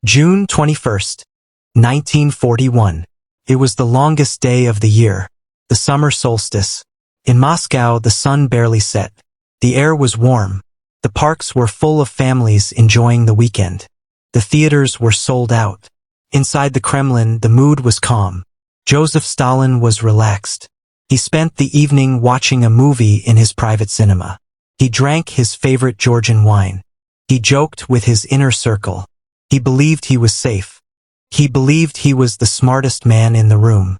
June 21st, 1941. It was the longest day of the year, the summer solstice. In Moscow, the sun barely set. The air was warm. The parks were full of families enjoying the weekend. The theaters were sold out. Inside the Kremlin, the mood was calm. Joseph Stalin was relaxed. He spent the evening watching a movie in his private cinema. He drank his favorite Georgian wine. He joked with his inner circle. He believed he was safe. He believed he was the smartest man in the room.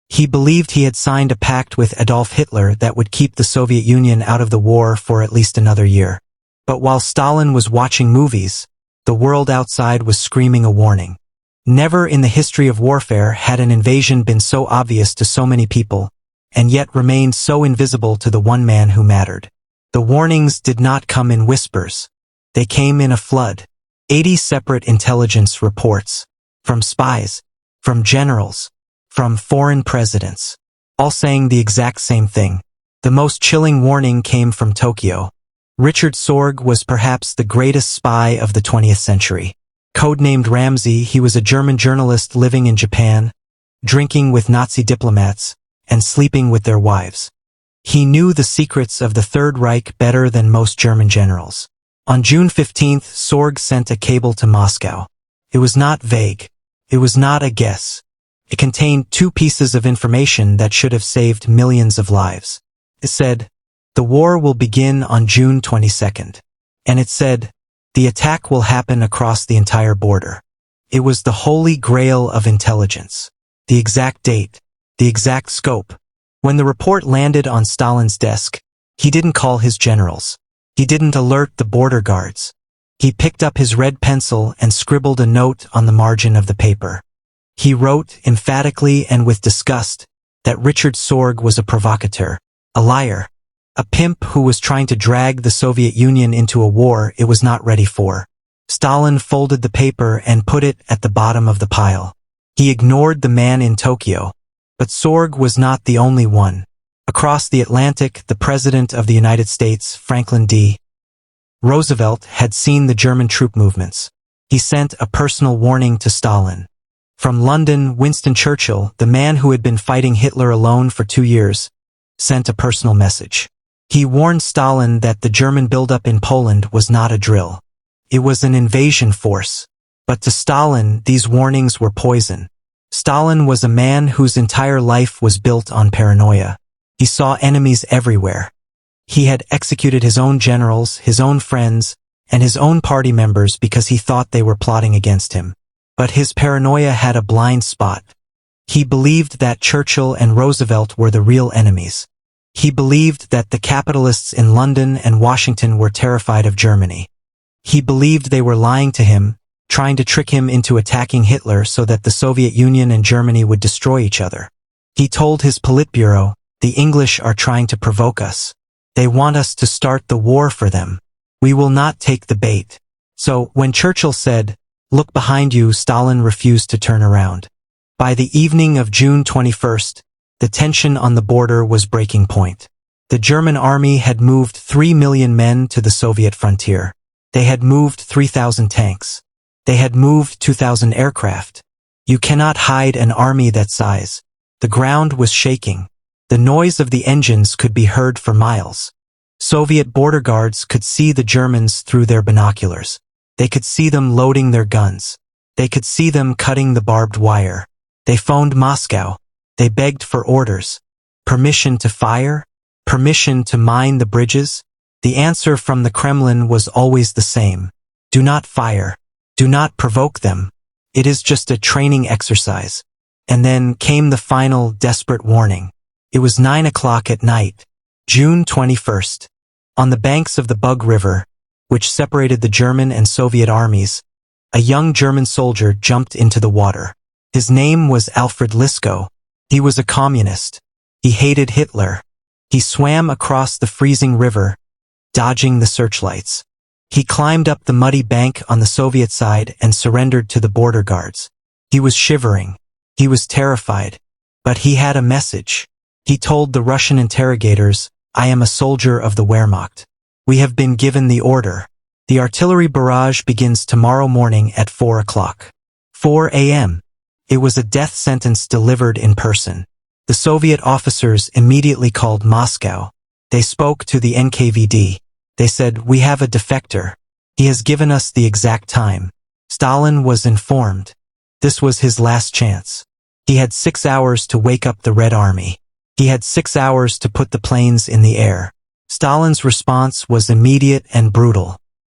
He believed he had signed a pact with Adolf Hitler that would keep the Soviet Union out of the war for at least another year. But while Stalin was watching movies, the world outside was screaming a warning. Never in the history of warfare had an invasion been so obvious to so many people, and yet remained so invisible to the one man who mattered. The warnings did not come in whispers. They came in a flood. 80 separate intelligence reports. From spies. From generals. From foreign presidents. All saying the exact same thing. The most chilling warning came from Tokyo. Richard Sorge was perhaps the greatest spy of the 20th century. Codenamed Ramsey, he was a German journalist living in Japan, drinking with Nazi diplomats, and sleeping with their wives. He knew the secrets of the Third Reich better than most German generals. On June 15th, Sorge sent a cable to Moscow. It was not vague. It was not a guess. It contained two pieces of information that should have saved millions of lives. It said, "The war will begin on June 22nd. And it said, "The attack will happen across the entire border." It was the holy grail of intelligence. The exact date. The exact scope. When the report landed on Stalin's desk, he didn't call his generals. He didn't alert the border guards. He picked up his red pencil and scribbled a note on the margin of the paper. He wrote, emphatically and with disgust, that Richard Sorge was a provocateur, a liar, a pimp who was trying to drag the Soviet Union into a war it was not ready for. Stalin folded the paper and put it at the bottom of the pile. He ignored the man in Tokyo. But Sorge was not the only one. Across the Atlantic, the President of the United States, Franklin D. Roosevelt, had seen the German troop movements. He sent a personal warning to Stalin. From London, Winston Churchill, the man who had been fighting Hitler alone for 2 years, sent a personal message. He warned Stalin that the German buildup in Poland was not a drill. It was an invasion force. But to Stalin, these warnings were poison. Stalin was a man whose entire life was built on paranoia. He saw enemies everywhere. He had executed his own generals, his own friends, and his own party members because he thought they were plotting against him. But his paranoia had a blind spot. He believed that Churchill and Roosevelt were the real enemies. He believed that the capitalists in London and Washington were terrified of Germany. He believed they were lying to him, trying to trick him into attacking Hitler so that the Soviet Union and Germany would destroy each other. He told his Politburo, "The English are trying to provoke us. They want us to start the war for them. We will not take the bait." So, when Churchill said, "Look behind you," Stalin refused to turn around. By the evening of June 21st, the tension on the border was breaking point. The German army had moved 3 million men to the Soviet frontier. They had moved 3,000 tanks. They had moved 2,000 aircraft. You cannot hide an army that size. The ground was shaking. The noise of the engines could be heard for miles. Soviet border guards could see the Germans through their binoculars. They could see them loading their guns. They could see them cutting the barbed wire. They phoned Moscow. They begged for orders. Permission to fire? Permission to mine the bridges? The answer from the Kremlin was always the same. Do not fire. Do not provoke them. It is just a training exercise. And then came the final, desperate warning. It was 9 o'clock at night, June 21st. On the banks of the Bug River, which separated the German and Soviet armies, a young German soldier jumped into the water. His name was Alfred Lisko. He was a communist. He hated Hitler. He swam across the freezing river, dodging the searchlights. He climbed up the muddy bank on the Soviet side and surrendered to the border guards. He was shivering. He was terrified. But he had a message. He told the Russian interrogators, "I am a soldier of the Wehrmacht. We have been given the order. The artillery barrage begins tomorrow morning at 4 o'clock. 4 a.m. It was a death sentence delivered in person. The Soviet officers immediately called Moscow. They spoke to the NKVD. They said, "We have a defector. He has given us the exact time." Stalin was informed. This was his last chance. He had 6 hours to wake up the Red Army. He had 6 hours to put the planes in the air. Stalin's response was immediate and brutal.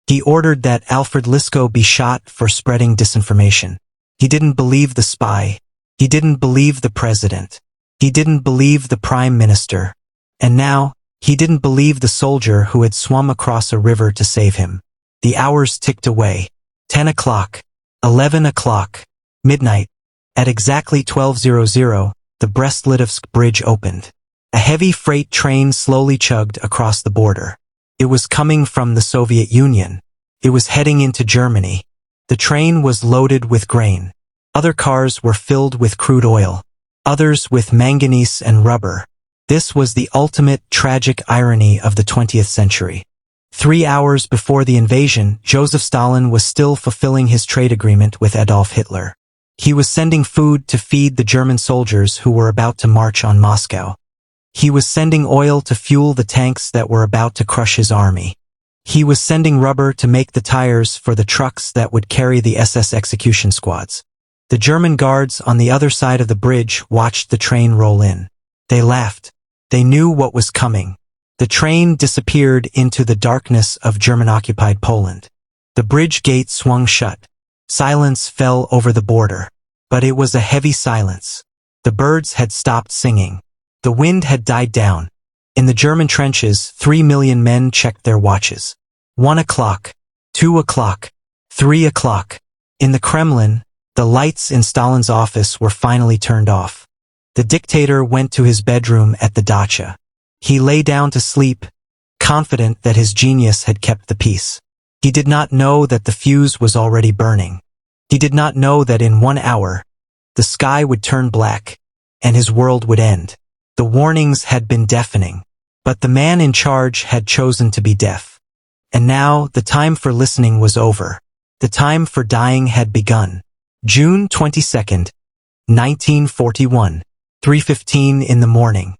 He ordered that Alfred Lisko be shot for spreading disinformation. He didn't believe the spy. He didn't believe the president. He didn't believe the prime minister. And now, he didn't believe the soldier who had swum across a river to save him. The hours ticked away. 10 o'clock. 11 o'clock. Midnight. At exactly 12:00, the Brest-Litovsk bridge opened. A heavy freight train slowly chugged across the border. It was coming from the Soviet Union. It was heading into Germany. The train was loaded with grain. Other cars were filled with crude oil. Others with manganese and rubber. This was the ultimate tragic irony of the 20th century. 3 hours before the invasion, Joseph Stalin was still fulfilling his trade agreement with Adolf Hitler. He was sending food to feed the German soldiers who were about to march on Moscow. He was sending oil to fuel the tanks that were about to crush his army. He was sending rubber to make the tires for the trucks that would carry the SS execution squads. The German guards on the other side of the bridge watched the train roll in. They laughed. They knew what was coming. The train disappeared into the darkness of German-occupied Poland. The bridge gate swung shut. Silence fell over the border. But it was a heavy silence. The birds had stopped singing. The wind had died down. In the German trenches, 3 million men checked their watches. 1 o'clock, 2 o'clock, 3 o'clock. In the Kremlin, the lights in Stalin's office were finally turned off. The dictator went to his bedroom at the dacha. He lay down to sleep, confident that his genius had kept the peace. He did not know that the fuse was already burning. He did not know that in 1 hour, the sky would turn black, and his world would end. The warnings had been deafening, but the man in charge had chosen to be deaf. And now, the time for listening was over. The time for dying had begun. June 22nd, 1941, 3:15 in the morning.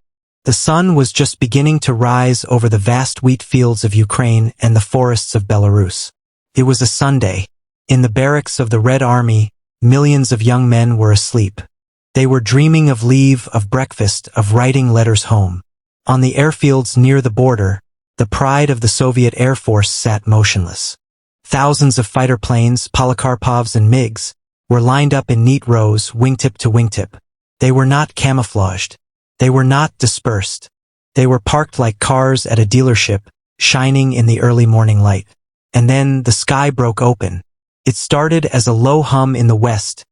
The sun was just beginning to rise over the vast wheat fields of Ukraine and the forests of Belarus. It was a Sunday. In the barracks of the Red Army, millions of young men were asleep. They were dreaming of leave, of breakfast, of writing letters home. On the airfields near the border, the pride of the Soviet Air Force sat motionless. Thousands of fighter planes, Polikarpovs and MiGs, were lined up in neat rows, wingtip to wingtip. They were not camouflaged. They were not dispersed. They were parked like cars at a dealership, shining in the early morning light. And then the sky broke open. It started as a low hum in the west,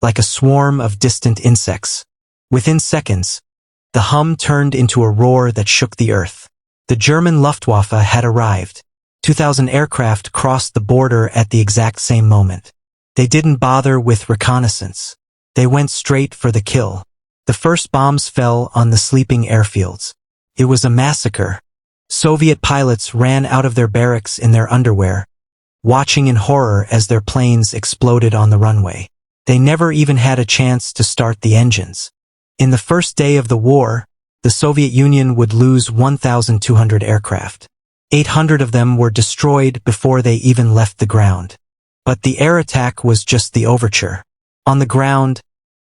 like a swarm of distant insects. Within seconds, the hum turned into a roar that shook the earth. The German Luftwaffe had arrived. 2,000 aircraft crossed the border at the exact same moment. They didn't bother with reconnaissance. They went straight for the kill. The first bombs fell on the sleeping airfields. It was a massacre. Soviet pilots ran out of their barracks in their underwear, watching in horror as their planes exploded on the runway. They never even had a chance to start the engines. In the first day of the war, the Soviet Union would lose 1,200 aircraft. 800 of them were destroyed before they even left the ground. But the air attack was just the overture. On the ground,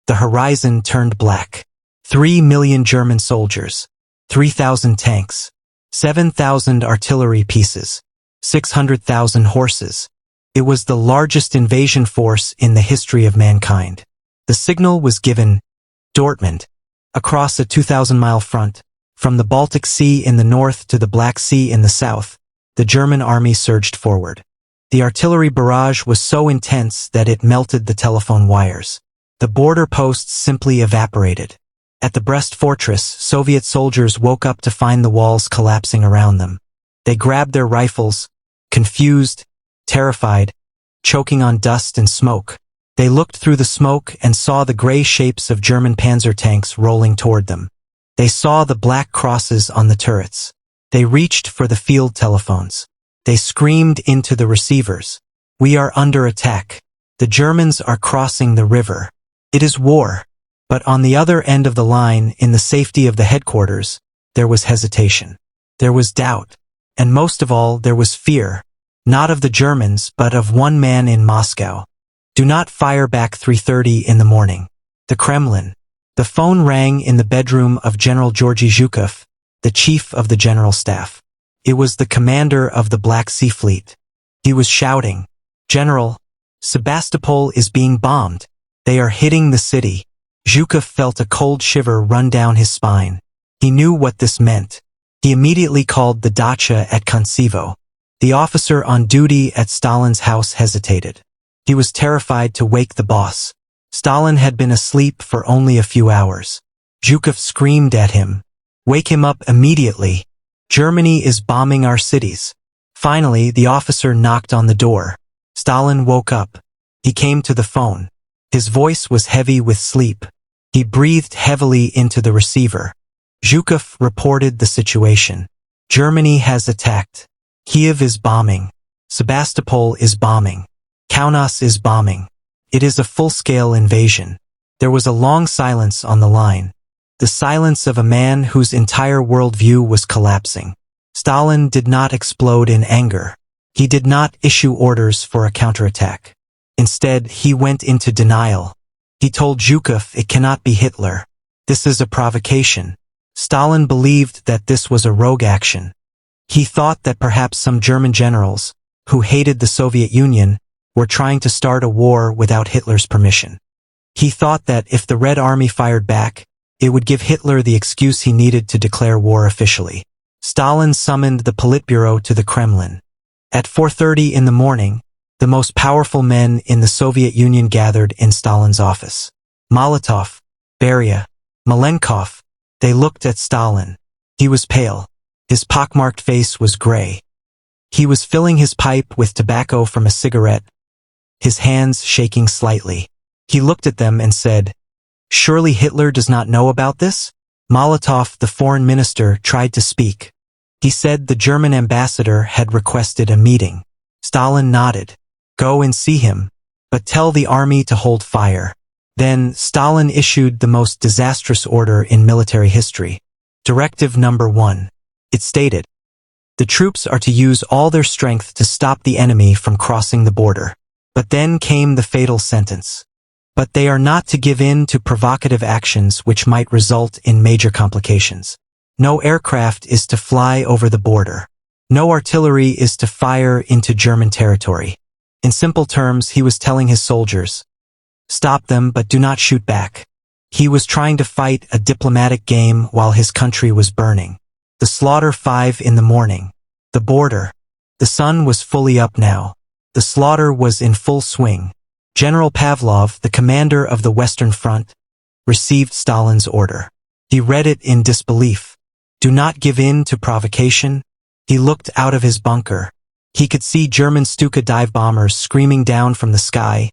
the horizon turned black. 3 million German soldiers, 3,000 tanks, 7,000 artillery pieces, 600,000 horses. It was the largest invasion force in the history of mankind. The signal was given, Dortmund, across a 2,000-mile front, from the Baltic Sea in the north to the Black Sea in the south. The German army surged forward. The artillery barrage was so intense that it melted the telephone wires. The border posts simply evaporated. At the Brest fortress, Soviet soldiers woke up to find the walls collapsing around them. They grabbed their rifles, confused, terrified, choking on dust and smoke. They looked through the smoke and saw the gray shapes of German panzer tanks rolling toward them. They saw the black crosses on the turrets. They reached for the field telephones. They screamed into the receivers. "We are under attack. The Germans are crossing the river. It is war." But on the other end of the line, in the safety of the headquarters, there was hesitation. There was doubt. And most of all, there was fear. Not of the Germans, but of one man in Moscow. "Do not fire back 3:30 in the morning. The Kremlin." The phone rang in the bedroom of General Georgy Zhukov, the chief of the general staff. It was the commander of the Black Sea Fleet. He was shouting, "General, Sebastopol is being bombed. They are hitting the city." Zhukov felt a cold shiver run down his spine. He knew what this meant. He immediately called the dacha at Koncevo. The officer on duty at Stalin's house hesitated. He was terrified to wake the boss. Stalin had been asleep for only a few hours. Zhukov screamed at him, "Wake him up immediately. Germany is bombing our cities." Finally, the officer knocked on the door. Stalin woke up. He came to the phone. His voice was heavy with sleep. He breathed heavily into the receiver. Zhukov reported the situation. "Germany has attacked. Kiev is bombing. Sebastopol is bombing. Kaunas is bombing. It is a full-scale invasion." There was a long silence on the line. The silence of a man whose entire worldview was collapsing. Stalin did not explode in anger. He did not issue orders for a counterattack. Instead, he went into denial. He told Zhukov it cannot be Hitler. This is a provocation. Stalin believed that this was a rogue action. He thought that perhaps some German generals, who hated the Soviet Union, were trying to start a war without Hitler's permission. He thought that if the Red Army fired back, it would give Hitler the excuse he needed to declare war officially. Stalin summoned the Politburo to the Kremlin. At 4:30 in the morning, the most powerful men in the Soviet Union gathered in Stalin's office. Molotov, Beria, Malenkov. They looked at Stalin. He was pale. His pockmarked face was gray. He was filling his pipe with tobacco from a cigarette, his hands shaking slightly. He looked at them and said, "Surely Hitler does not know about this?" Molotov, the foreign minister, tried to speak. He said the German ambassador had requested a meeting. Stalin nodded. "Go and see him, but tell the army to hold fire." Then Stalin issued the most disastrous order in military history. Directive number 1. It stated, "The troops are to use all their strength to stop the enemy from crossing the border." But then came the fatal sentence. "But they are not to give in to provocative actions which might result in major complications. No aircraft is to fly over the border. No artillery is to fire into German territory." In simple terms, he was telling his soldiers, "Stop them, but do not shoot back." He was trying to fight a diplomatic game while his country was burning. The slaughter 5 in the morning. The border. The sun was fully up now. The slaughter was in full swing. General Pavlov, the commander of the Western Front, received Stalin's order. He read it in disbelief. "Do not give in to provocation." He looked out of his bunker. He could see German Stuka dive bombers screaming down from the sky,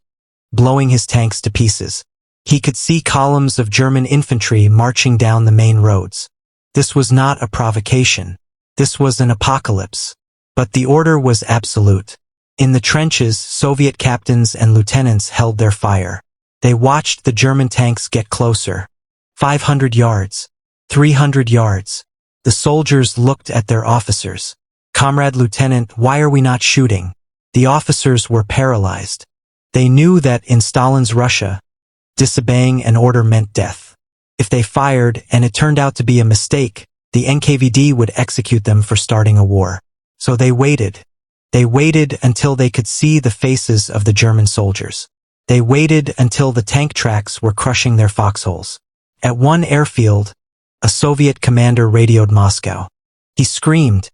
blowing his tanks to pieces. He could see columns of German infantry marching down the main roads. This was not a provocation. This was an apocalypse. But the order was absolute. In the trenches, Soviet captains and lieutenants held their fire. They watched the German tanks get closer. 500 yards. 300 yards. The soldiers looked at their officers. "Comrade Lieutenant, why are we not shooting?" The officers were paralyzed. They knew that in Stalin's Russia, disobeying an order meant death. If they fired and it turned out to be a mistake, the NKVD would execute them for starting a war. So they waited. They waited until they could see the faces of the German soldiers. They waited until the tank tracks were crushing their foxholes. At one airfield, a Soviet commander radioed Moscow. He screamed,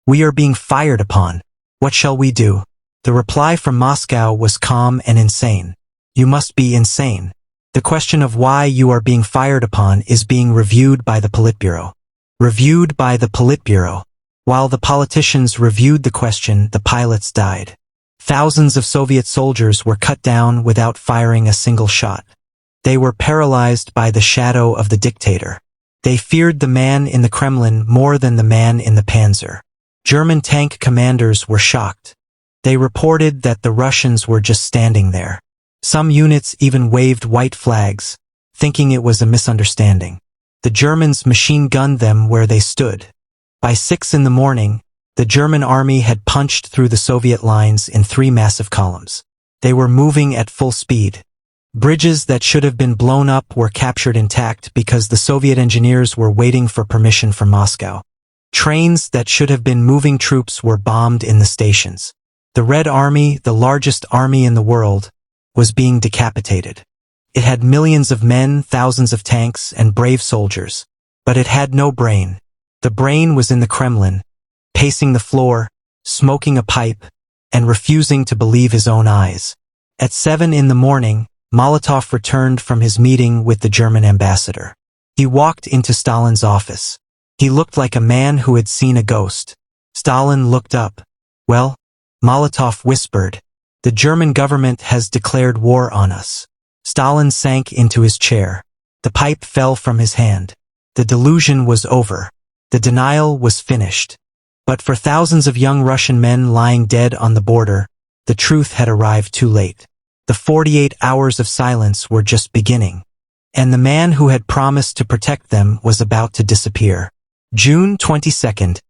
"We are being fired upon. What shall we do?" The reply from Moscow was calm and insane. "You must be insane. The question of why you are being fired upon is being reviewed by the Politburo." Reviewed by the Politburo. While the politicians reviewed the question, the pilots died. Thousands of Soviet soldiers were cut down without firing a single shot. They were paralyzed by the shadow of the dictator. They feared the man in the Kremlin more than the man in the Panzer. German tank commanders were shocked. They reported that the Russians were just standing there. Some units even waved white flags, thinking it was a misunderstanding. The Germans machine-gunned them where they stood. By 6 in the morning, the German army had punched through the Soviet lines in 3 massive columns. They were moving at full speed. Bridges that should have been blown up were captured intact because the Soviet engineers were waiting for permission from Moscow. Trains that should have been moving troops were bombed in the stations. The Red Army, the largest army in the world, was being decapitated. It had millions of men, thousands of tanks, and brave soldiers. But it had no brain. The brain was in the Kremlin, pacing the floor, smoking a pipe, and refusing to believe his own eyes. At 7 in the morning, Molotov returned from his meeting with the German ambassador. He walked into Stalin's office. He looked like a man who had seen a ghost. Stalin looked up. "Well," Molotov whispered, "the German government has declared war on us." Stalin sank into his chair. The pipe fell from his hand. The delusion was over. The denial was finished. But for thousands of young Russian men lying dead on the border, the truth had arrived too late. The 48 hours of silence were just beginning. And the man who had promised to protect them was about to disappear. June 22nd,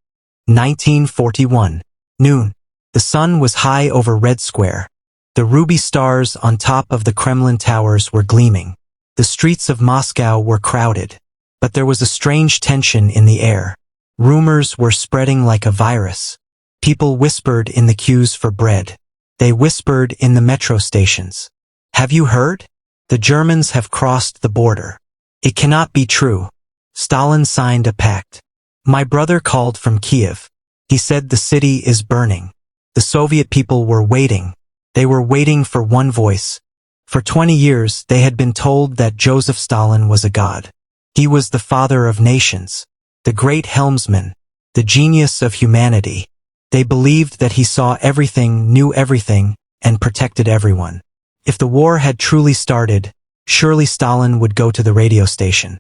1941. Noon. The sun was high over Red Square. The ruby stars on top of the Kremlin towers were gleaming. The streets of Moscow were crowded. But there was a strange tension in the air. Rumors were spreading like a virus. People whispered in the queues for bread. They whispered in the metro stations. "Have you heard? The Germans have crossed the border. It cannot be true." Stalin signed a pact. My brother called from Kiev. He said the city is burning. The Soviet people were waiting. They were waiting for one voice. For 20 years, they had been told that Joseph Stalin was a god. He was the father of nations, the great helmsman, the genius of humanity. They believed that he saw everything, knew everything, and protected everyone. If the war had truly started, surely Stalin would go to the radio station.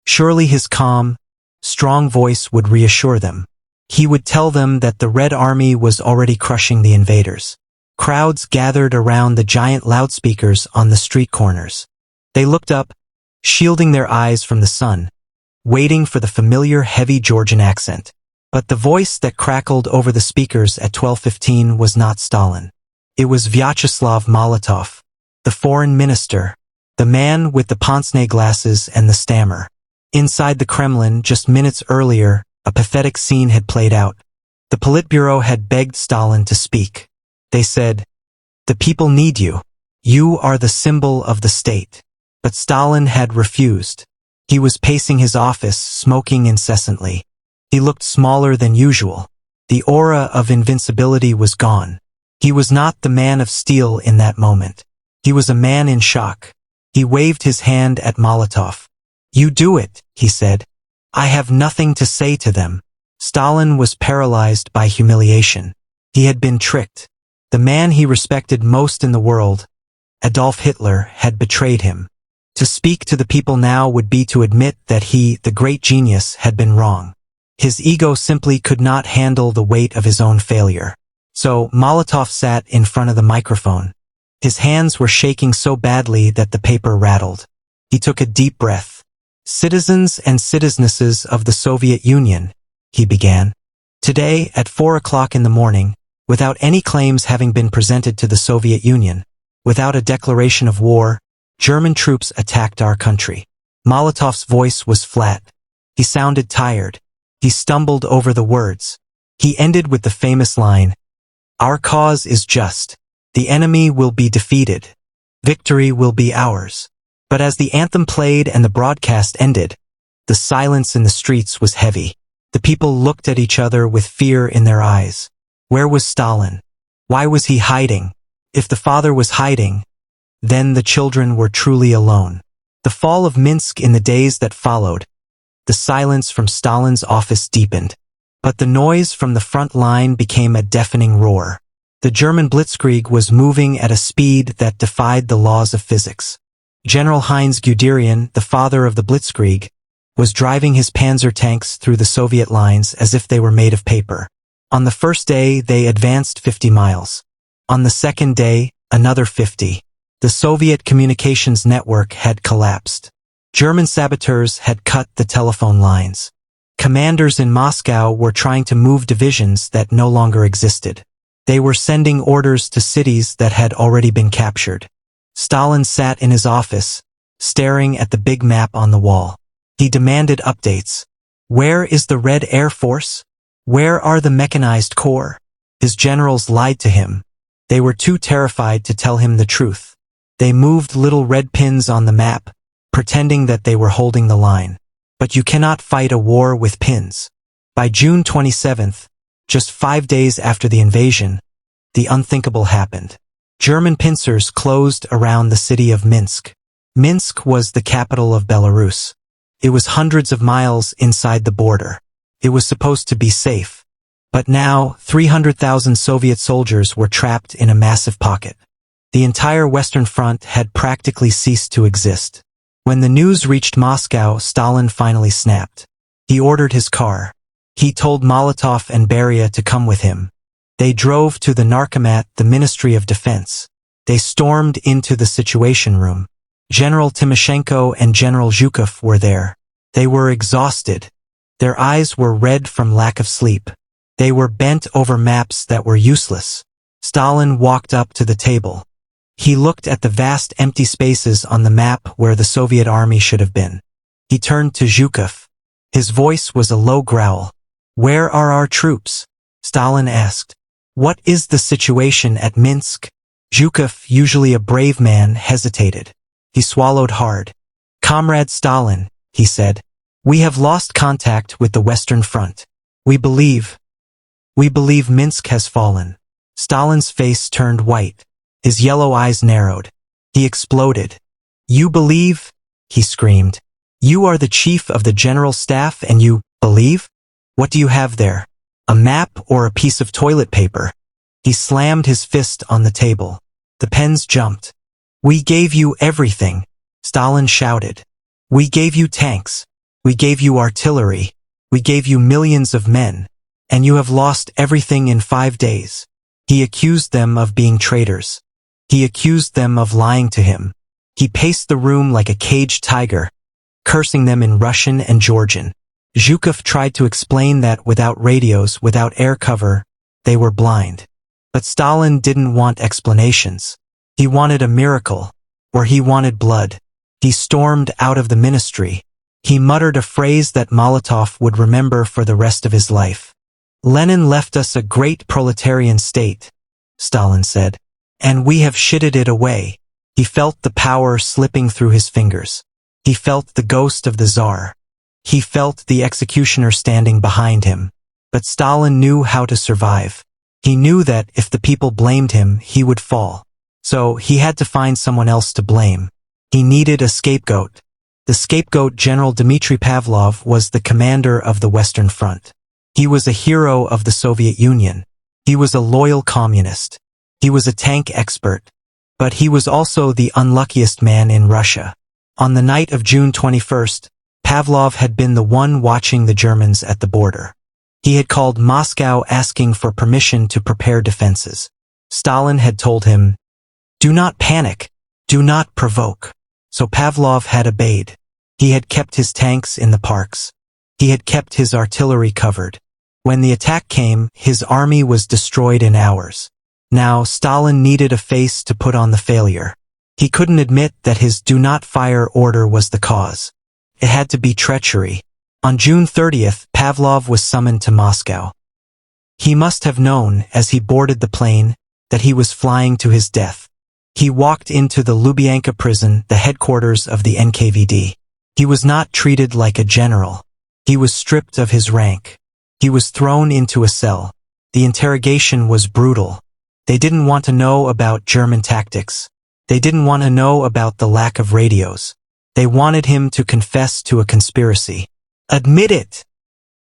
Surely his calm, strong voice would reassure them. He would tell them that the Red Army was already crushing the invaders. Crowds gathered around the giant loudspeakers on the street corners. They looked up, shielding their eyes from the sun, waiting for the familiar heavy Georgian accent. But the voice that crackled over the speakers at 12:15 was not Stalin. It was Vyacheslav Molotov, the foreign minister, the man with the pince-nez glasses and the stammer. Inside the Kremlin, just minutes earlier, a pathetic scene had played out. The Politburo had begged Stalin to speak. They said, "The people need you. You are the symbol of the state." But Stalin had refused. He was pacing his office, smoking incessantly. He looked smaller than usual. The aura of invincibility was gone. He was not the man of steel in that moment. He was a man in shock. He waved his hand at Molotov. "You do it," he said. "I have nothing to say to them." Stalin was paralyzed by humiliation. He had been tricked. The man he respected most in the world, Adolf Hitler, had betrayed him. To speak to the people now would be to admit that he, the great genius, had been wrong. His ego simply could not handle the weight of his own failure. So Molotov sat in front of the microphone. His hands were shaking so badly that the paper rattled. He took a deep breath. "Citizens and citizenesses of the Soviet Union," he began. "Today, at 4 o'clock in the morning, without any claims having been presented to the Soviet Union, without a declaration of war, German troops attacked our country." Molotov's voice was flat. He sounded tired. He stumbled over the words. He ended with the famous line, "Our cause is just. The enemy will be defeated. Victory will be ours." But as the anthem played and the broadcast ended, the silence in the streets was heavy. The people looked at each other with fear in their eyes. Where was Stalin? Why was he hiding? If the father was hiding, then the children were truly alone. The fall of Minsk in the days that followed. The silence from Stalin's office deepened. But the noise from the front line became a deafening roar. The German blitzkrieg was moving at a speed that defied the laws of physics. General Heinz Guderian, the father of the blitzkrieg, was driving his panzer tanks through the Soviet lines as if they were made of paper. On the first day, they advanced 50 miles. On the second day, another 50. The Soviet communications network had collapsed. German saboteurs had cut the telephone lines. Commanders in Moscow were trying to move divisions that no longer existed. They were sending orders to cities that had already been captured. Stalin sat in his office, staring at the big map on the wall. He demanded updates. Where is the Red Air Force? Where are the mechanized corps? His generals lied to him. They were too terrified to tell him the truth. They moved little red pins on the map, pretending that they were holding the line. But you cannot fight a war with pins. By June 27th, just 5 days after the invasion, the unthinkable happened. German pincers closed around the city of Minsk. Minsk was the capital of Belarus. It was hundreds of miles inside the border. It was supposed to be safe. But now, 300,000 Soviet soldiers were trapped in a massive pocket. The entire Western Front had practically ceased to exist. When the news reached Moscow, Stalin finally snapped. He ordered his car. He told Molotov and Beria to come with him. They drove to the Narkomat, the Ministry of Defense. They stormed into the Situation Room. General Timoshenko and General Zhukov were there. They were exhausted. Their eyes were red from lack of sleep. They were bent over maps that were useless. Stalin walked up to the table. He looked at the vast empty spaces on the map where the Soviet army should have been. He turned to Zhukov. His voice was a low growl. "Where are our troops?" Stalin asked. "What is the situation at Minsk?" Zhukov, usually a brave man, hesitated. He swallowed hard. "Comrade Stalin," he said, "we have lost contact with the Western Front. We believe Minsk has fallen." Stalin's face turned white. His yellow eyes narrowed. He exploded. "You believe?" he screamed. "You are the chief of the general staff and you believe? What do you have there? A map or a piece of toilet paper?" He slammed his fist on the table. The pens jumped. "We gave you everything," Stalin shouted. "We gave you tanks. We gave you artillery. We gave you millions of men. And you have lost everything in 5 days." He accused them of being traitors. He accused them of lying to him. He paced the room like a caged tiger, cursing them in Russian and Georgian. Zhukov tried to explain that without radios, without air cover, they were blind. But Stalin didn't want explanations. He wanted a miracle, or he wanted blood. He stormed out of the ministry. He muttered a phrase that Molotov would remember for the rest of his life. "Lenin left us a great proletarian state," Stalin said, "and we have shitted it away." He felt the power slipping through his fingers. He felt the ghost of the Tsar. He felt the executioner standing behind him. But Stalin knew how to survive. He knew that if the people blamed him, he would fall. So he had to find someone else to blame. He needed a scapegoat. The scapegoat, General Dmitry Pavlov, was the commander of the Western Front. He was a hero of the Soviet Union. He was a loyal communist. He was a tank expert. But he was also the unluckiest man in Russia. On the night of June 21st, Pavlov had been the one watching the Germans at the border. He had called Moscow asking for permission to prepare defenses. Stalin had told him, "Do not panic, do not provoke." So Pavlov had obeyed. He had kept his tanks in the parks. He had kept his artillery covered. When the attack came, his army was destroyed in hours. Now Stalin needed a face to put on the failure. He couldn't admit that his do not fire order was the cause. It had to be treachery. On June 30th, Pavlov was summoned to Moscow. He must have known, as he boarded the plane, that he was flying to his death. He walked into the Lubyanka prison, the headquarters of the NKVD. He was not treated like a general. He was stripped of his rank. He was thrown into a cell. The interrogation was brutal. They didn't want to know about German tactics. They didn't want to know about the lack of radios. They wanted him to confess to a conspiracy. "Admit it!"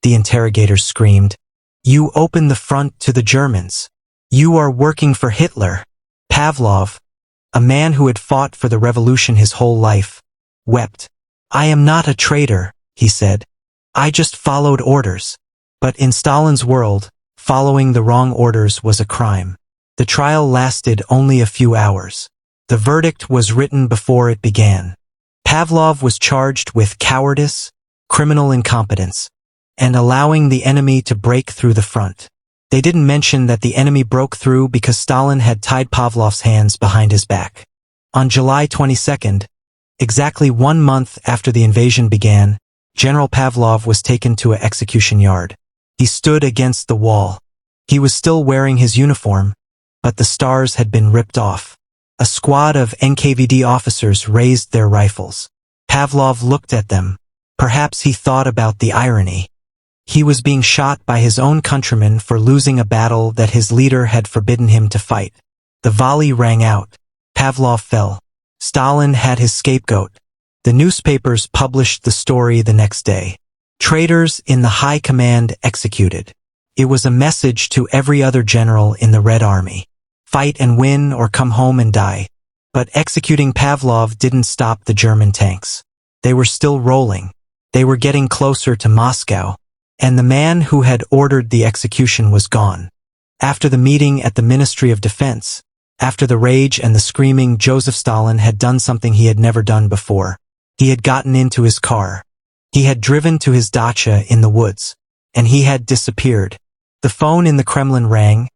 the interrogators screamed. "You opened the front to the Germans. You are working for Hitler." Pavlov, a man who had fought for the revolution his whole life, wept. "I am not a traitor," he said. "I just followed orders." But in Stalin's world, Following the wrong orders was a crime. The trial lasted only a few hours. The verdict was written before it began. Pavlov was charged with cowardice, criminal incompetence, and allowing the enemy to break through the front. They didn't mention that the enemy broke through because Stalin had tied Pavlov's hands behind his back. On July 22nd, exactly 1 month after the invasion began, General Pavlov was taken to an execution yard. He stood against the wall. He was still wearing his uniform, but the stars had been ripped off. A squad of NKVD officers raised their rifles. Pavlov looked at them. Perhaps he thought about the irony. He was being shot by his own countrymen for losing a battle that his leader had forbidden him to fight. The volley rang out. Pavlov fell. Stalin had his scapegoat. The newspapers published the story the next day. Traitors in the high command executed. It was a message to every other general in the Red Army. Fight and win or come home and die. But executing Pavlov didn't stop the German tanks. They were still rolling. They were getting closer to Moscow. And the man who had ordered the execution was gone. After the meeting at the Ministry of Defense, after the rage and the screaming, Joseph Stalin had done something he had never done before. He had gotten into his car. He had driven to his dacha in the woods. And he had disappeared. The phone in the Kremlin rang,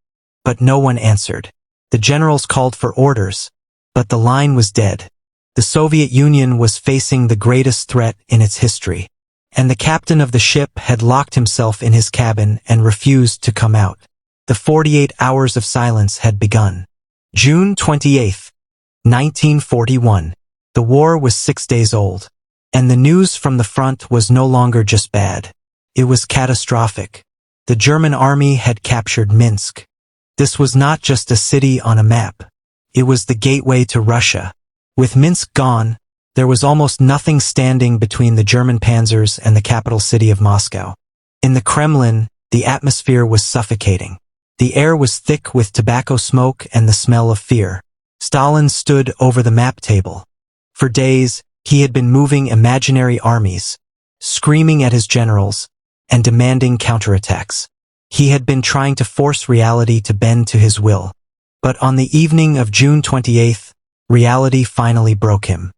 but no one answered. The generals called for orders, but the line was dead. The Soviet Union was facing the greatest threat in its history. And the captain of the ship had locked himself in his cabin and refused to come out. The 48 hours of silence had begun. June 28, 1941. The war was 6 days old. And the news from the front was no longer just bad. It was catastrophic. The German army had captured Minsk. This was not just a city on a map. It was the gateway to Russia. With Minsk gone, there was almost nothing standing between the German panzers and the capital city of Moscow. In the Kremlin, the atmosphere was suffocating. The air was thick with tobacco smoke and the smell of fear. Stalin stood over the map table. For days, he had been moving imaginary armies, screaming at his generals, and demanding counterattacks. He had been trying to force reality to bend to his will. But on the evening of June 28th, reality finally broke him.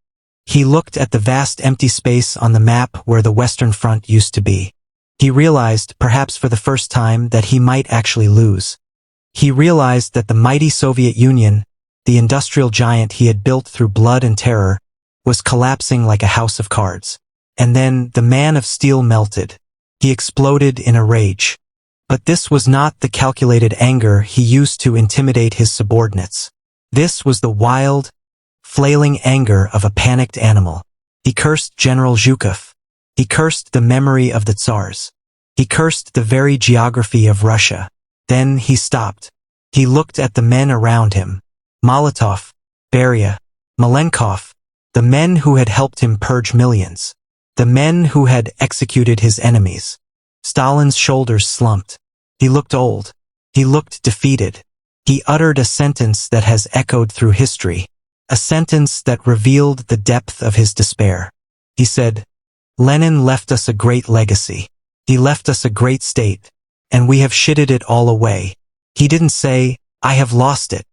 He looked at the vast empty space on the map where the Western Front used to be. He realized, perhaps for the first time, that he might actually lose. He realized that the mighty Soviet Union, the industrial giant he had built through blood and terror, was collapsing like a house of cards. And then the man of steel melted. He exploded in a rage. But this was not the calculated anger he used to intimidate his subordinates. This was the wild, flailing anger of a panicked animal. He cursed General Zhukov. He cursed the memory of the Tsars. He cursed the very geography of Russia. Then he stopped. He looked at the men around him. Molotov, Beria, Malenkov, the men who had helped him purge millions. The men who had executed his enemies. Stalin's shoulders slumped. He looked old. He looked defeated. He uttered a sentence that has echoed through history. A sentence that revealed the depth of his despair. He said, "Lenin left us a great legacy. He left us a great state. And we have shitted it all away." He didn't say, "I have lost it."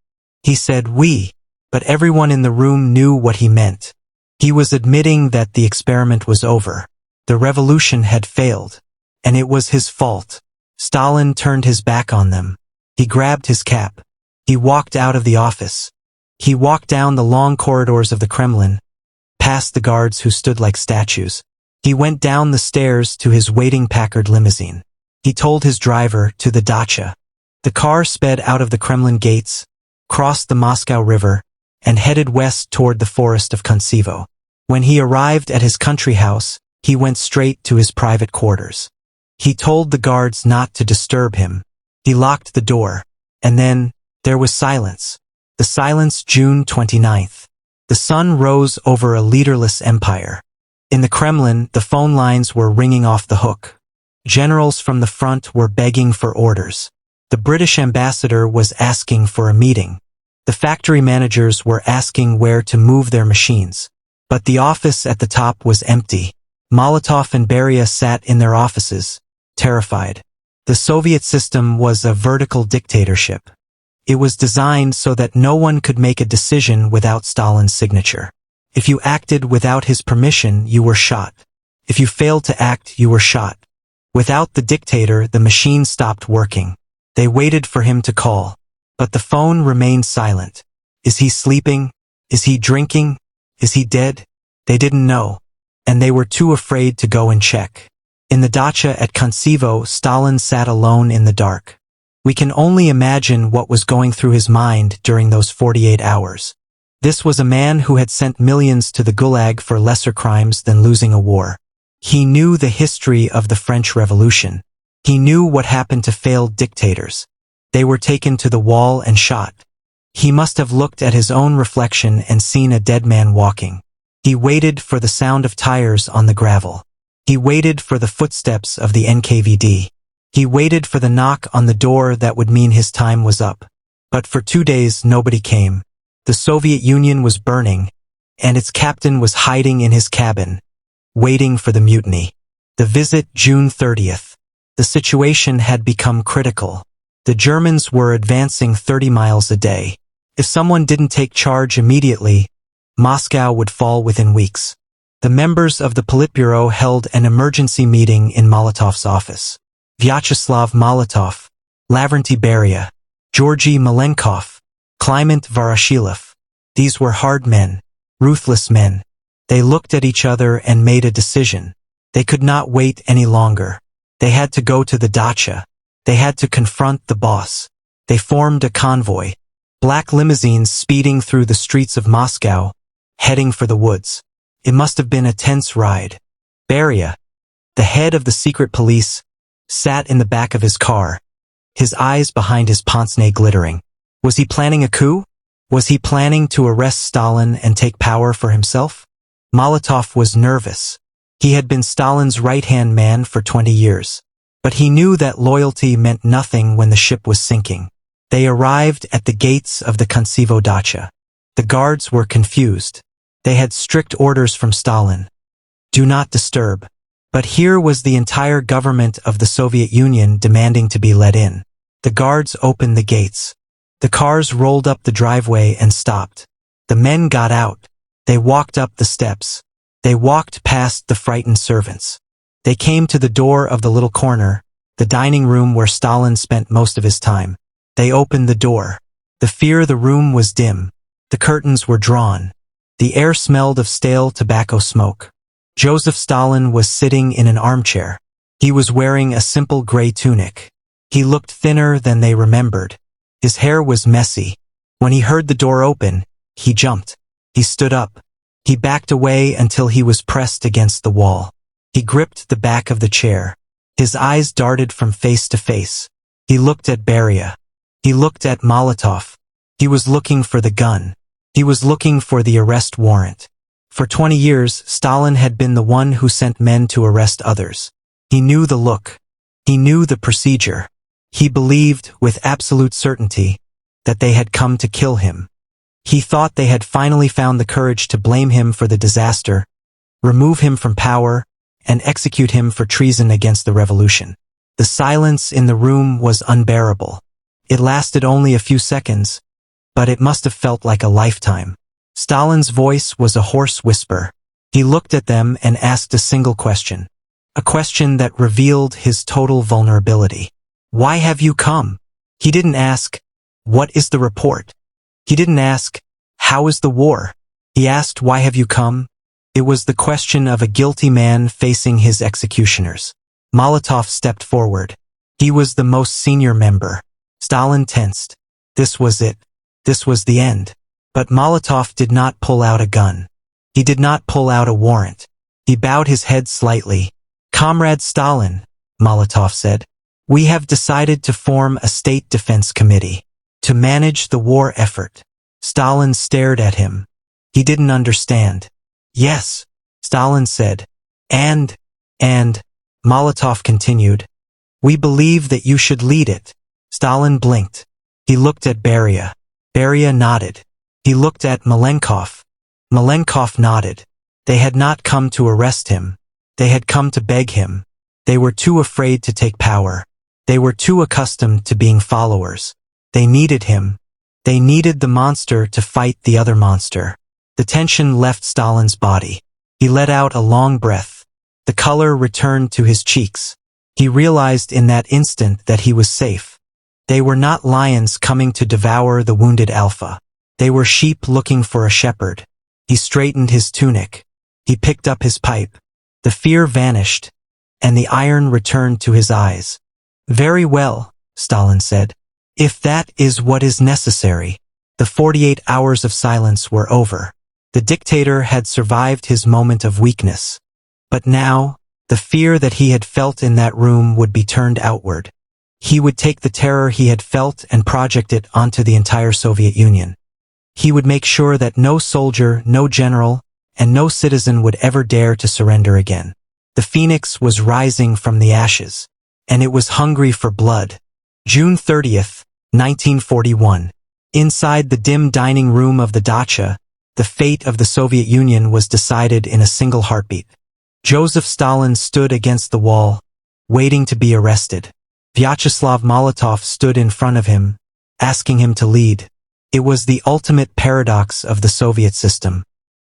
He said, "We." But everyone in the room knew what he meant. He was admitting that the experiment was over. The revolution had failed. And it was his fault. Stalin turned his back on them. He grabbed his cap. He walked out of the office. He walked down the long corridors of the Kremlin, past the guards who stood like statues. He went down the stairs to his waiting Packard limousine. He told his driver to the dacha. The car sped out of the Kremlin gates, crossed the Moscow River, and headed west toward the forest of Kontsivo. When he arrived at his country house, he went straight to his private quarters. He told the guards not to disturb him. He locked the door. And then, there was silence. The silence, June 29th. The sun rose over a leaderless empire. In the Kremlin, the phone lines were ringing off the hook. Generals from the front were begging for orders. The British ambassador was asking for a meeting. The factory managers were asking where to move their machines. But the office at the top was empty. Molotov and Beria sat in their offices, terrified. The Soviet system was a vertical dictatorship. It was designed so that no one could make a decision without Stalin's signature. If you acted without his permission, you were shot. If you failed to act, you were shot. Without the dictator, the machine stopped working. They waited for him to call. But the phone remained silent. Is he sleeping? Is he drinking? Is he dead? They didn't know. And they were too afraid to go and check. In the dacha at Koncevo, Stalin sat alone in the dark. We can only imagine what was going through his mind during those 48 hours. This was a man who had sent millions to the Gulag for lesser crimes than losing a war. He knew the history of the French Revolution. He knew what happened to failed dictators. They were taken to the wall and shot. He must have looked at his own reflection and seen a dead man walking. He waited for the sound of tires on the gravel. He waited for the footsteps of the NKVD. He waited for the knock on the door that would mean his time was up. But for 2 days nobody came. The Soviet Union was burning, and its captain was hiding in his cabin, waiting for the mutiny. The visit, June 30th. The situation had become critical. The Germans were advancing 30 miles a day. If someone didn't take charge immediately, Moscow would fall within weeks. The members of the Politburo held an emergency meeting in Molotov's office. Vyacheslav Molotov, Lavrentiy Beria, Georgy Malenkov, Kliment Voroshilov. These were hard men, ruthless men. They looked at each other and made a decision. They could not wait any longer. They had to go to the dacha. They had to confront the boss. They formed a convoy. Black limousines speeding through the streets of Moscow, heading for the woods. It must have been a tense ride. Beria, the head of the secret police, sat in the back of his car, his eyes behind his pince-nez glittering. Was he planning a coup? Was he planning to arrest Stalin and take power for himself? Molotov was nervous. He had been Stalin's right-hand man for 20 years. But he knew that loyalty meant nothing when the ship was sinking. They arrived at the gates of the Koncevo dacha. The guards were confused. They had strict orders from Stalin. Do not disturb. But here was the entire government of the Soviet Union demanding to be let in. The guards opened the gates. The cars rolled up the driveway and stopped. The men got out. They walked up the steps. They walked past the frightened servants. They came to the door of the little corner, the dining room where Stalin spent most of his time. They opened the door. The fear the room was dim. The curtains were drawn. The air smelled of stale tobacco smoke. Joseph Stalin was sitting in an armchair. He was wearing a simple gray tunic. He looked thinner than they remembered. His hair was messy. When he heard the door open, he jumped. He stood up. He backed away until he was pressed against the wall. He gripped the back of the chair. His eyes darted from face to face. He looked at Beria. He looked at Molotov. He was looking for the gun. He was looking for the arrest warrant. For 20 years, Stalin had been the one who sent men to arrest others. He knew the look. He knew the procedure. He believed, with absolute certainty, that they had come to kill him. He thought they had finally found the courage to blame him for the disaster, remove him from power, and execute him for treason against the revolution. The silence in the room was unbearable. It lasted only a few seconds, but it must have felt like a lifetime. Stalin's voice was a hoarse whisper. He looked at them and asked a single question. A question that revealed his total vulnerability. Why have you come? He didn't ask, what is the report? He didn't ask, how is the war? He asked, why have you come? It was the question of a guilty man facing his executioners. Molotov stepped forward. He was the most senior member. Stalin tensed. This was it. This was the end. But Molotov did not pull out a gun. He did not pull out a warrant. He bowed his head slightly. Comrade Stalin, Molotov said, we have decided to form a state defense committee to manage the war effort. Stalin stared at him. He didn't understand. Yes, Stalin said. And, Molotov continued, we believe that you should lead it. Stalin blinked. He looked at Beria. Beria nodded. He looked at Malenkov. Malenkov nodded. They had not come to arrest him. They had come to beg him. They were too afraid to take power. They were too accustomed to being followers. They needed him. They needed the monster to fight the other monster. The tension left Stalin's body. He let out a long breath. The color returned to his cheeks. He realized in that instant that he was safe. They were not lions coming to devour the wounded alpha. They were sheep looking for a shepherd. He straightened his tunic. He picked up his pipe. The fear vanished, and the iron returned to his eyes. "Very well," Stalin said. "If that is what is necessary." The 48 hours of silence were over. The dictator had survived his moment of weakness. But now, the fear that he had felt in that room would be turned outward. He would take the terror he had felt and project it onto the entire Soviet Union. He would make sure that no soldier, no general, and no citizen would ever dare to surrender again. The phoenix was rising from the ashes, and it was hungry for blood. June 30th, 1941. Inside the dim dining room of the dacha, the fate of the Soviet Union was decided in a single heartbeat. Joseph Stalin stood against the wall, waiting to be arrested. Vyacheslav Molotov stood in front of him, asking him to lead. It was the ultimate paradox of the Soviet system.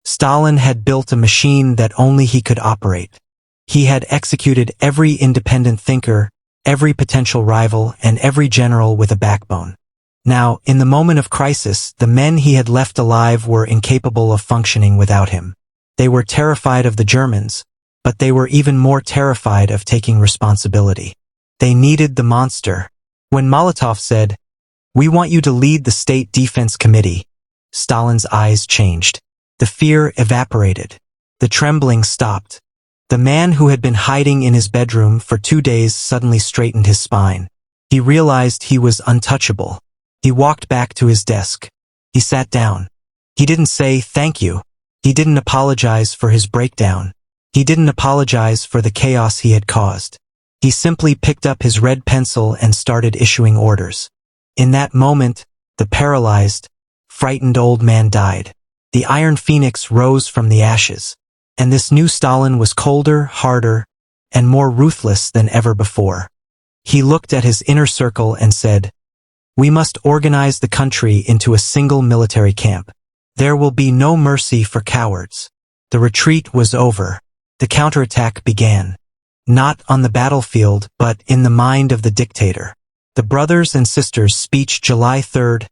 Stalin had built a machine that only he could operate. He had executed every independent thinker, every potential rival, and every general with a backbone. Now, in the moment of crisis, the men he had left alive were incapable of functioning without him. They were terrified of the Germans, but they were even more terrified of taking responsibility. They needed the monster. When Molotov said, "We want you to lead the State Defense Committee," Stalin's eyes changed. The fear evaporated. The trembling stopped. The man who had been hiding in his bedroom for 2 days suddenly straightened his spine. He realized he was untouchable. He walked back to his desk. He sat down. He didn't say thank you. He didn't apologize for his breakdown. He didn't apologize for the chaos he had caused. He simply picked up his red pencil and started issuing orders. In that moment, the paralyzed, frightened old man died. The Iron Phoenix rose from the ashes, and this new Stalin was colder, harder, and more ruthless than ever before. He looked at his inner circle and said, "We must organize the country into a single military camp. There will be no mercy for cowards." The retreat was over. The counterattack began. Not on the battlefield, but in the mind of the dictator. The Brothers and Sisters Speech, July 3,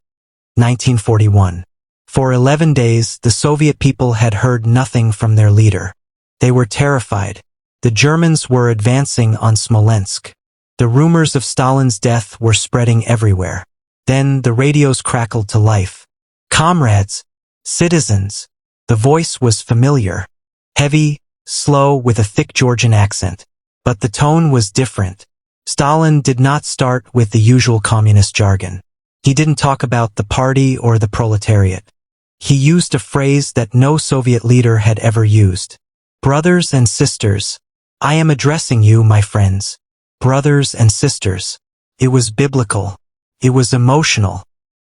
1941. For 11 days, the Soviet people had heard nothing from their leader. They were terrified. The Germans were advancing on Smolensk. The rumors of Stalin's death were spreading everywhere. Then the radios crackled to life. "Comrades, citizens." The voice was familiar. Heavy, slow, with a thick Georgian accent. But the tone was different. Stalin did not start with the usual communist jargon. He didn't talk about the party or the proletariat. He used a phrase that no Soviet leader had ever used. "Brothers and sisters, I am addressing you, my friends. Brothers and sisters." It was biblical. It was emotional.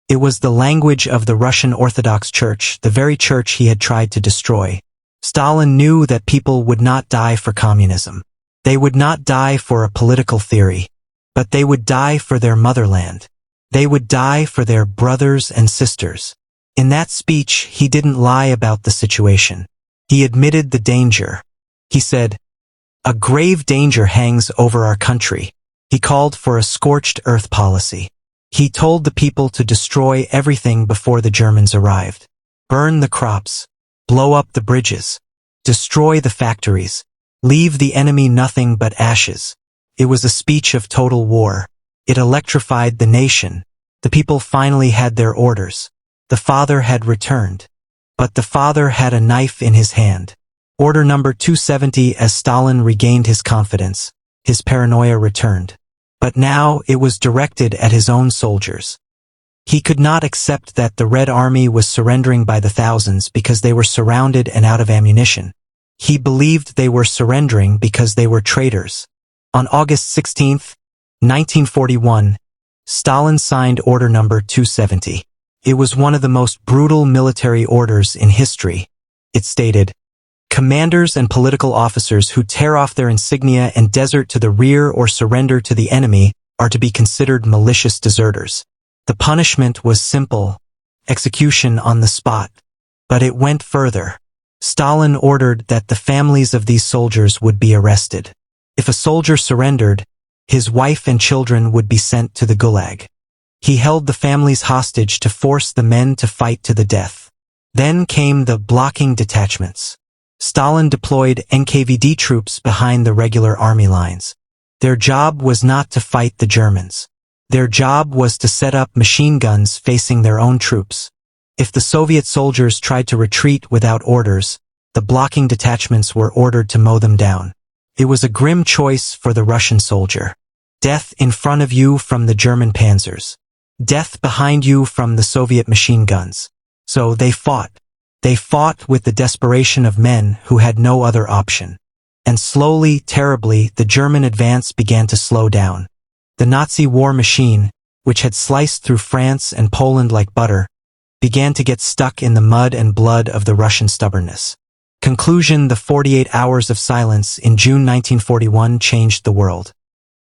It was the language of the Russian Orthodox Church, the very church he had tried to destroy. Stalin knew that people would not die for communism. They would not die for a political theory, but they would die for their motherland. They would die for their brothers and sisters. In that speech, he didn't lie about the situation. He admitted the danger. He said, "A grave danger hangs over our country." He called for a scorched earth policy. He told the people to destroy everything before the Germans arrived. Burn the crops. Blow up the bridges. Destroy the factories. Leave the enemy nothing but ashes. It was a speech of total war. It electrified the nation. The people finally had their orders. The father had returned. But the father had a knife in his hand. Order number 270. As Stalin regained his confidence, his paranoia returned. But now it was directed at his own soldiers. He could not accept that the Red Army was surrendering by the thousands because they were surrounded and out of ammunition. He believed they were surrendering because they were traitors. On August 16, 1941, Stalin signed Order number 270. It was one of the most brutal military orders in history. It stated, "Commanders and political officers who tear off their insignia and desert to the rear or surrender to the enemy are to be considered malicious deserters. The punishment was simple: execution on the spot. But it went further. Stalin ordered that the families of these soldiers would be arrested. If a soldier surrendered, his wife and children would be sent to the Gulag. He held the families hostage to force the men to fight to the death. Then came the blocking detachments. Stalin deployed NKVD troops behind the regular army lines. Their job was not to fight the Germans. Their job was to set up machine guns facing their own troops. If the Soviet soldiers tried to retreat without orders, the blocking detachments were ordered to mow them down. It was a grim choice for the Russian soldier. Death in front of you from the German panzers. Death behind you from the Soviet machine guns. So they fought. They fought with the desperation of men who had no other option. And slowly, terribly, the German advance began to slow down. The Nazi war machine, which had sliced through France and Poland like butter, began to get stuck in the mud and blood of the Russian stubbornness. Conclusion: the 48 hours of silence in June 1941 changed the world.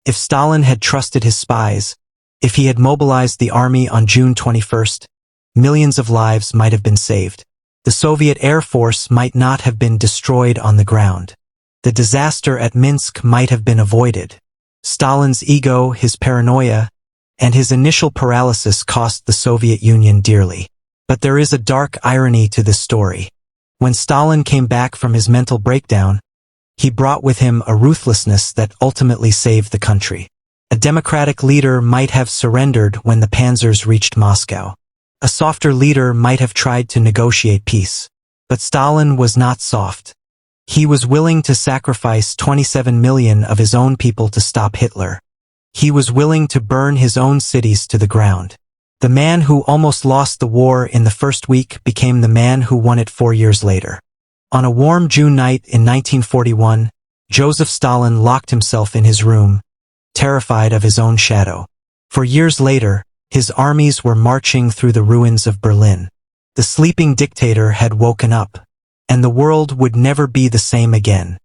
If Stalin had trusted his spies, if he had mobilized the army on June 21st, millions of lives might have been saved. The Soviet Air Force might not have been destroyed on the ground. The disaster at Minsk might have been avoided. Stalin's ego, his paranoia, and his initial paralysis cost the Soviet Union dearly. But there is a dark irony to this story. When Stalin came back from his mental breakdown, he brought with him a ruthlessness that ultimately saved the country. A democratic leader might have surrendered when the panzers reached Moscow. A softer leader might have tried to negotiate peace. But Stalin was not soft. He was willing to sacrifice 27 million of his own people to stop Hitler. He was willing to burn his own cities to the ground. The man who almost lost the war in the first week became the man who won it 4 years later. On a warm June night in 1941, Joseph Stalin locked himself in his room, terrified of his own shadow. For years later, his armies were marching through the ruins of Berlin. The sleeping dictator had woken up, and the world would never be the same again.